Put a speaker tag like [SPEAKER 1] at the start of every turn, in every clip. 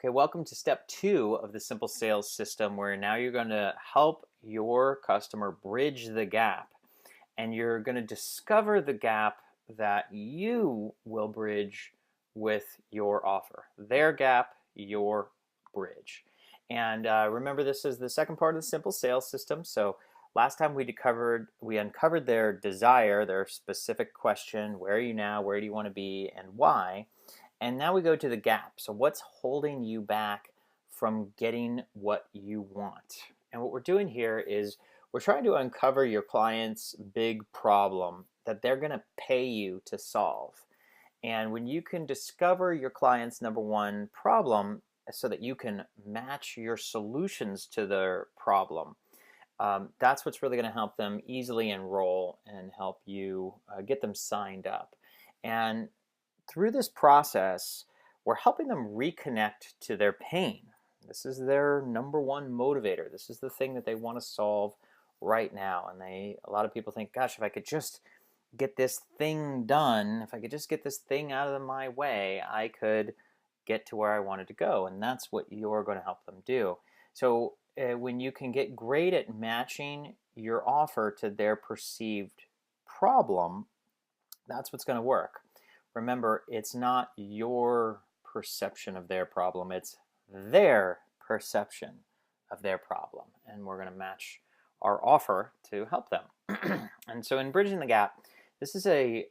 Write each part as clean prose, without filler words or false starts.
[SPEAKER 1] Okay, welcome to step 2 of the simple sales system, where now you're going to help your customer bridge the gap, and you're going to discover the gap that you will bridge with your offer. Their gap, your bridge. And remember, this is the second part of the simple sales system. So last time we uncovered their desire, their specific question: where are you now, where do you want to be, and why? And now we go to the gap. So what's holding you back from getting what you want? And what we're doing here is we're trying to uncover your client's big problem that they're going to pay you to solve. And when you can discover your client's number one problem so that you can match your solutions to their problem, that's what's really going to help them easily enroll and help you get them signed up. And through this process, we're helping them reconnect to their pain. This is their number one motivator. This is the thing that they want to solve right now. And a lot of people think, gosh, if I could just get this thing done, if I could just get this thing out of my way, I could get to where I wanted to go. And that's what you're going to help them do. So when you can get great at matching your offer to their perceived problem, that's what's going to work. Remember, it's not your perception of their problem, it's their perception of their problem. And we're going to match our offer to help them. And so in bridging the gap, this is a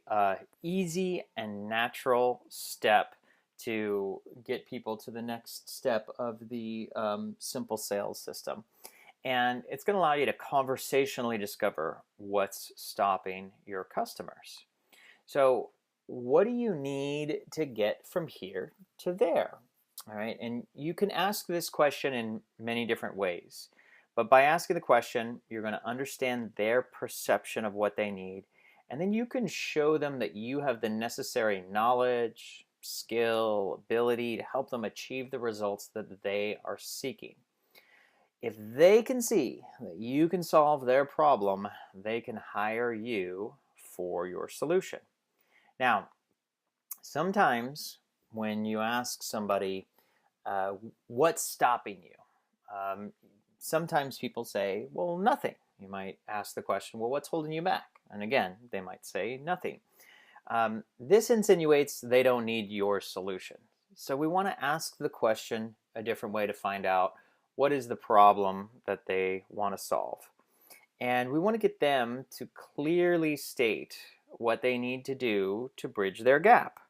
[SPEAKER 1] easy and natural step to get people to the next step of the simple sales system. And it's going to allow you to conversationally discover what's stopping your customers. So what do you need to get from here to there? All right, and you can ask this question in many different ways. But by asking the question, you're going to understand their perception of what they need, and then you can show them that you have the necessary knowledge, skill, ability to help them achieve the results that they are seeking. If they can see that you can solve their problem, they can hire you for your solution. Now, sometimes when you ask somebody, what's stopping you? Sometimes people say, well, nothing. You might ask the question, well, what's holding you back? And again, they might say nothing. This insinuates they don't need your solution. So we want to ask the question a different way to find out what is the problem that they want to solve. And we want to get them to clearly state what they need to do to bridge their gap.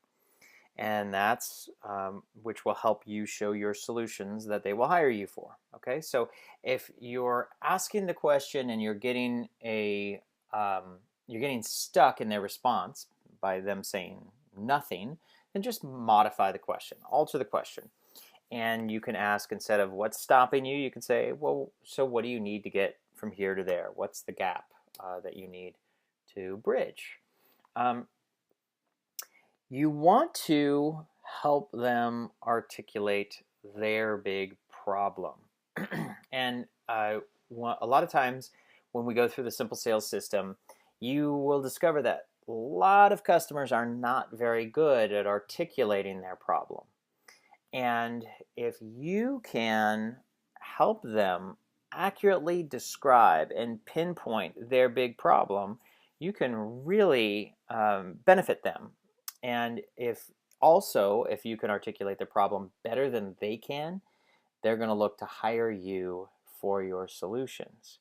[SPEAKER 1] And that's which will help you show your solutions that they will hire you for. Okay, so if you're asking the question and you're getting stuck in their response by them saying nothing, then just modify the question, alter the question. And you can ask, instead of what's stopping you, you can say, well, so what do you need to get from here to there? What's the gap that you need to bridge? You want to help them articulate their big problem. And a lot of times when we go through the simple sales system, you will discover that a lot of customers are not very good at articulating their problem. And if you can help them accurately describe and pinpoint their big problem, you can really benefit them. And if you can articulate the problem better than they can, they're going to look to hire you for your solutions.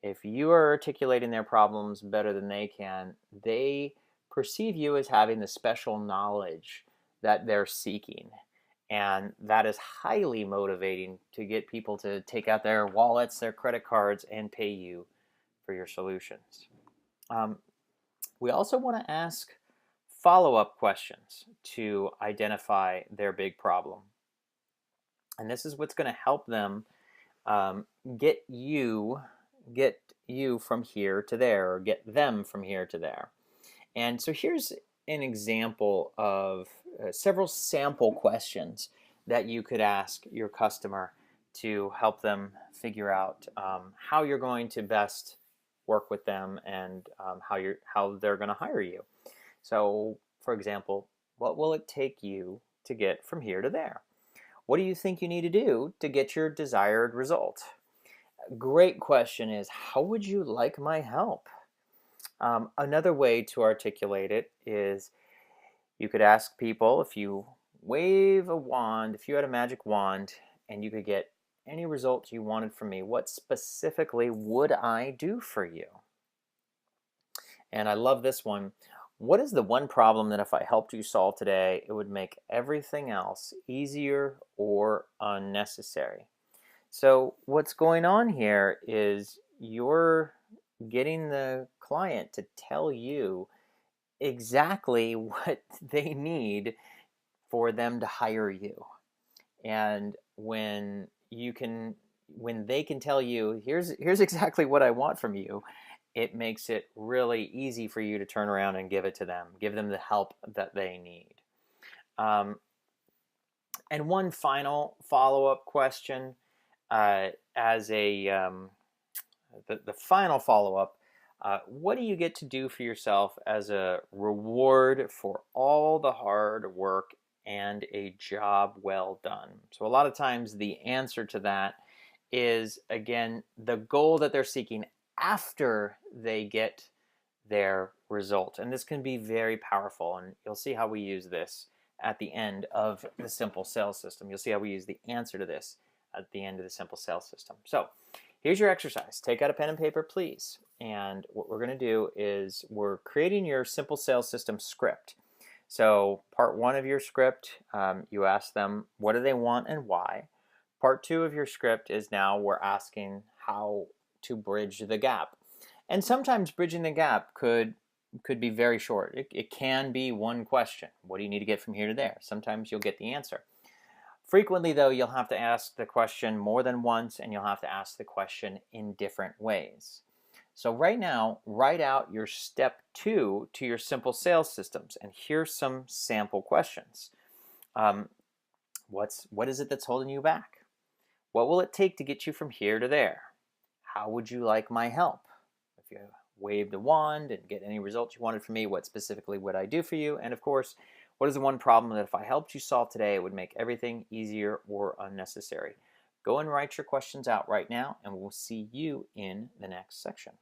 [SPEAKER 1] If you are articulating their problems better than they can, they perceive you as having the special knowledge that they're seeking. And that is highly motivating to get people to take out their wallets, their credit cards, and pay you for your solutions. We also want to ask follow-up questions to identify their big problem. And this is what's going to help them get you from here to there, or get them from here to there. And so here's an example of several sample questions that you could ask your customer to help them figure out how you're going to best work with them, and how they're going to hire you. So, for example, what will it take you to get from here to there? What do you think you need to do to get your desired result? Great question is, how would you like my help? Another way to articulate it is you could ask people, if you wave a wand, if you had a magic wand and you could get any result you wanted from me, what specifically would I do for you? And I love this one. What is the one problem that if I helped you solve today, it would make everything else easier or unnecessary? So what's going on here is you're getting the client to tell you exactly what they need for them to hire you. And when they can tell you, here's exactly what I want from you, it makes it really easy for you to turn around and give it to them, give them the help that they need. And one final follow-up question, as the final follow-up, what do you get to do for yourself as a reward for all the hard work and a job well done? So a lot of times the answer to that is, again, the goal that they're seeking after they get their result. And this can be very powerful, and you'll see how we use this at the end of the simple sales system. You'll see how we use the answer to this at the end of the simple sales system. So here's your exercise. Take out a pen and paper, please. And what we're going to do is we're creating your simple sales system script. So part one of your script, you ask them what do they want and why. Part two of your script is now we're asking how to bridge the gap. And sometimes bridging the gap could be very short. It can be one question. What do you need to get from here to there? Sometimes you'll get the answer. Frequently, though, you'll have to ask the question more than once, and you'll have to ask the question in different ways. So right now, write out your step 2 to your simple sales systems, and here's some sample questions. What is it that's holding you back? What will it take to get you from here to there? How would you like my help? If you waved a wand and get any results you wanted from me, what specifically would I do for you? And of course, what is the one problem that if I helped you solve today, it would make everything easier or unnecessary? Go and write your questions out right now, and we'll see you in the next section.